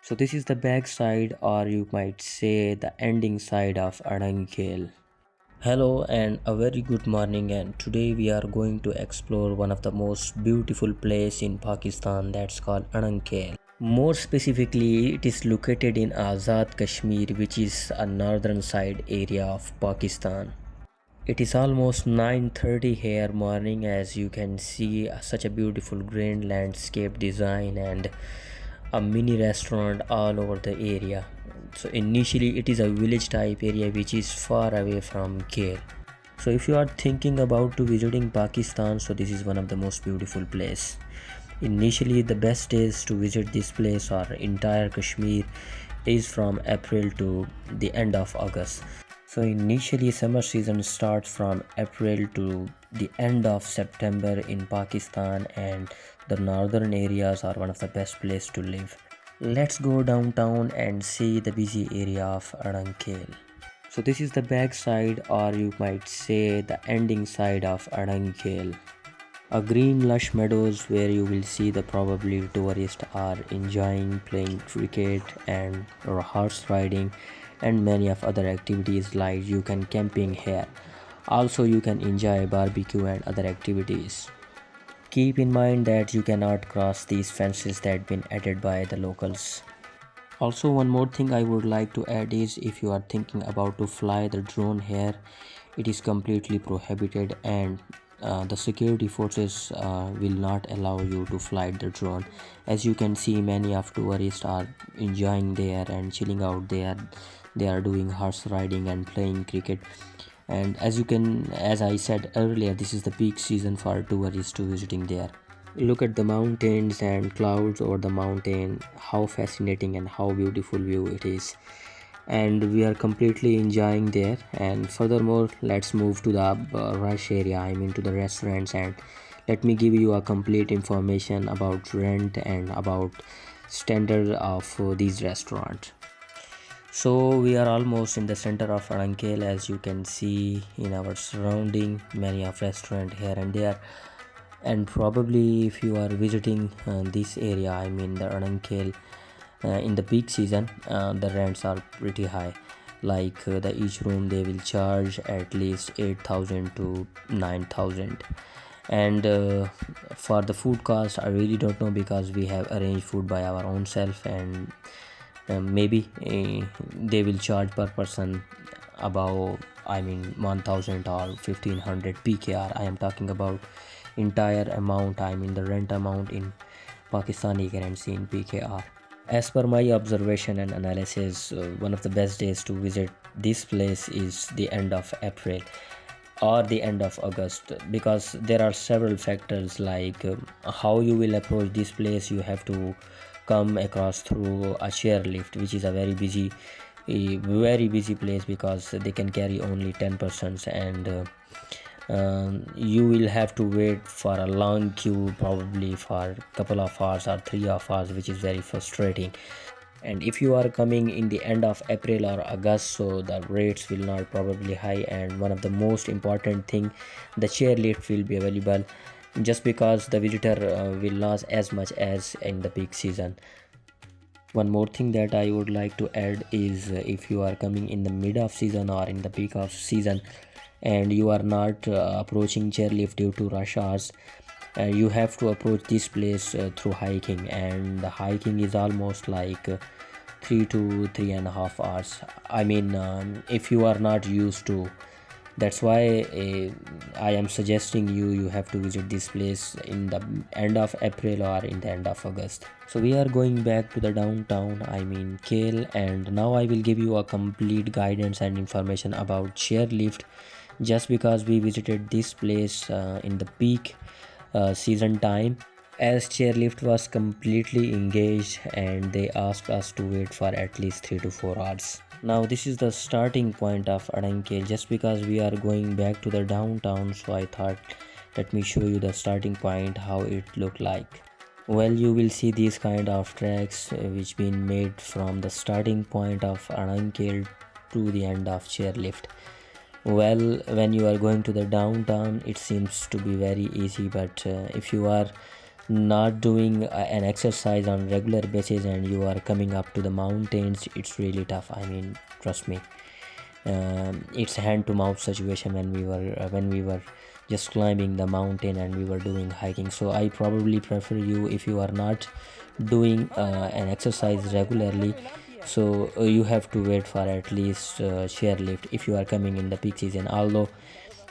So this is the back side, or you might say the ending side of Adangkhel. Hello and a very good morning, and today we are going to explore one of the most beautiful place in Pakistan, that's called Adangkhel. More specifically, it is located in Azad Kashmir, which is a northern side area of Pakistan. It is almost 9:30 here morning. As you can see, such a beautiful grand landscape design and a mini restaurant all over the area. So initially it is a village type area which is far away from Kale. So if you are thinking about to visiting Pakistan, so this is one of the most beautiful place. Initially the best days to visit this place or entire Kashmir is from April to the end of August. So initially summer season starts from April to the end of September in Pakistan, and the northern areas are one of the best place to live. Let's go downtown and see the busy area of Adangkhel. So this is the back side, or you might say the ending side of Adangkhel. A green lush meadows where you will see the probably tourists are enjoying playing cricket and or horse riding and many of other activities, like you can camping here. Also you can enjoy barbecue and other activities. Keep in mind that you cannot cross these fences that been added by the locals. Also, one more thing I would like to add is, if you are thinking about to fly the drone here, it is completely prohibited, and the security forces will not allow you to fly the drone. As you can see, many of tourists are enjoying there and chilling out there. They are doing horse riding and playing cricket. And as I said earlier, this is the peak season for tourists to visiting there. Look at the mountains and clouds over the mountain, how fascinating and how beautiful view it is, and we are completely enjoying there. And furthermore, let's move to the rush area, I mean to the restaurants, and let me give you a complete information about rent and about standard of these restaurants. So we are almost in the center of Arankel. As you can see in our surrounding, many of restaurant here and there. And probably if you are visiting this area, I mean the Arankel, in the peak season, the rents are pretty high. Like the each room they will charge at least 8,000 to 9,000. And for the food cost, I really don't know, because we have arranged food by our own self, and maybe they will charge per person about, I mean, 1000 or 1500 pkr. I am talking about entire amount, I mean the rent amount in Pakistani currency in pkr. As per my observation and analysis, one of the best days to visit this place is the end of April or the end of August, because there are several factors, like how you will approach this place. You have to come across through a chairlift, which is a very busy place, because they can carry only 10 persons, and you will have to wait for a long queue, probably for a couple of hours or 3 hours, which is very frustrating. And if you are coming in the end of April or August, so the rates will not probably high. And one of the most important thing, the chairlift will be available, just because the visitor will not as much as in the peak season. One more thing that I would like to add is, if you are coming in the mid of season or in the peak of season, and you are not approaching chairlift due to rush hours, you have to approach this place through hiking, and the hiking is almost like 3 to 3.5 hours. I mean, if you are not used to, that's why I am suggesting you have to visit this place in the end of April or in the end of August. So we are going back to the downtown, I mean Kale, and now I will give you a complete guidance and information about chairlift, just because we visited this place in the peak season time, as chairlift was completely engaged, and they asked us to wait for at least 3 to 4 hours. Now this is the starting point of Adankel, just because we are going back to the downtown, so I thought let me show you the starting point, how it looked like. Well, you will see these kind of tracks which been made from the starting point of Adankel to the end of chairlift. Well, when you are going to the downtown, it seems to be very easy, but if you are not doing an exercise on regular basis and you are coming up to the mountains, it's really tough. I mean, trust me. It's hand to mouth situation when we were just climbing the mountain and we were doing hiking. So I probably prefer you, if you are not doing an exercise regularly, so you have to wait for at least chairlift if you are coming in the peak season. Although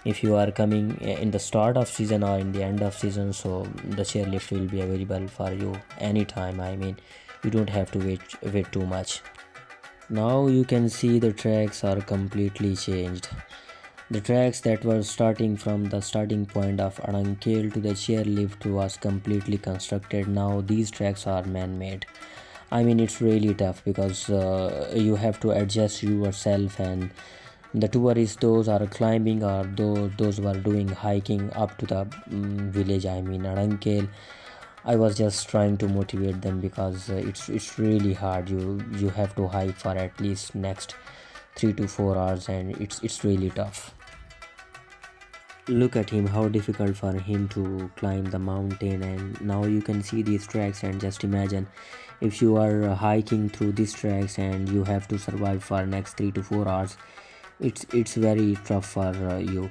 if you are coming in the start of season or in the end of season, so the chairlift will be available for you anytime. I mean, you don't have to wait too much. Now you can see the tracks are completely changed. The tracks that were starting from the starting point of Arankel to the chairlift was completely constructed. Now these tracks are man-made. I mean, it's really tough because you have to adjust yourself, and the tourists, those are climbing or those who are doing hiking up to the village, I mean Arankel. I was just trying to motivate them because it's really hard. You have to hike for at least next 3 to 4 hours, and it's really tough. Look at him, how difficult for him to climb the mountain. And now you can see these tracks, and just imagine if you are hiking through these tracks and you have to survive for next 3 to 4 hours. It's very tough for you.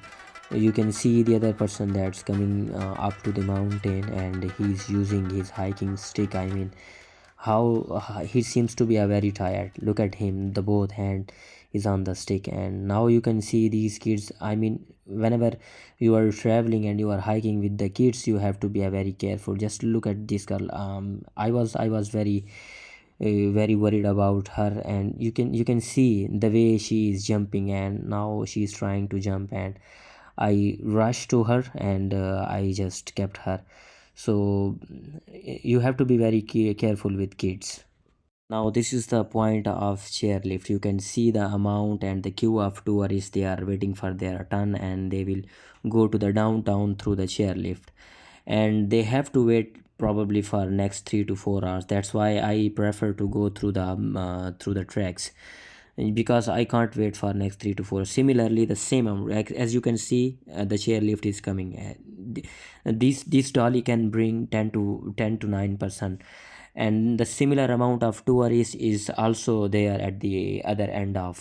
You can see the other person that's coming up to the mountain and he's using his hiking stick. I mean, how he seems to be a very tired. Look at him, the both hand is on the stick. And now you can see these kids. I mean, whenever you are traveling and you are hiking with the kids, you have to be a very careful. Just look at this girl. I was very worried about her, and you can see the way she is jumping, and now she is trying to jump, and I rushed to her and I just kept her. So you have to be very careful with kids. Now this is the point of chairlift. You can see the amount and the queue of tourists. They are waiting for their turn and they will go to the downtown through the chairlift, and they have to wait probably for next 3 to 4 hours. That's why I prefer to go through the tracks, because I can't wait for next 3 to 4. Similarly, the same as you can see, the chairlift is coming. This dolly can bring 10 to 9%, and the similar amount of tourists is also there at the other end of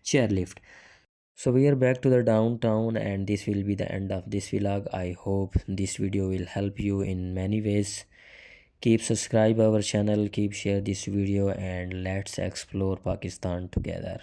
chairlift. So we are back to the downtown, and this will be the end of this vlog. I hope this video will help you in many ways. Keep subscribe our channel, keep share this video, and let's explore Pakistan together.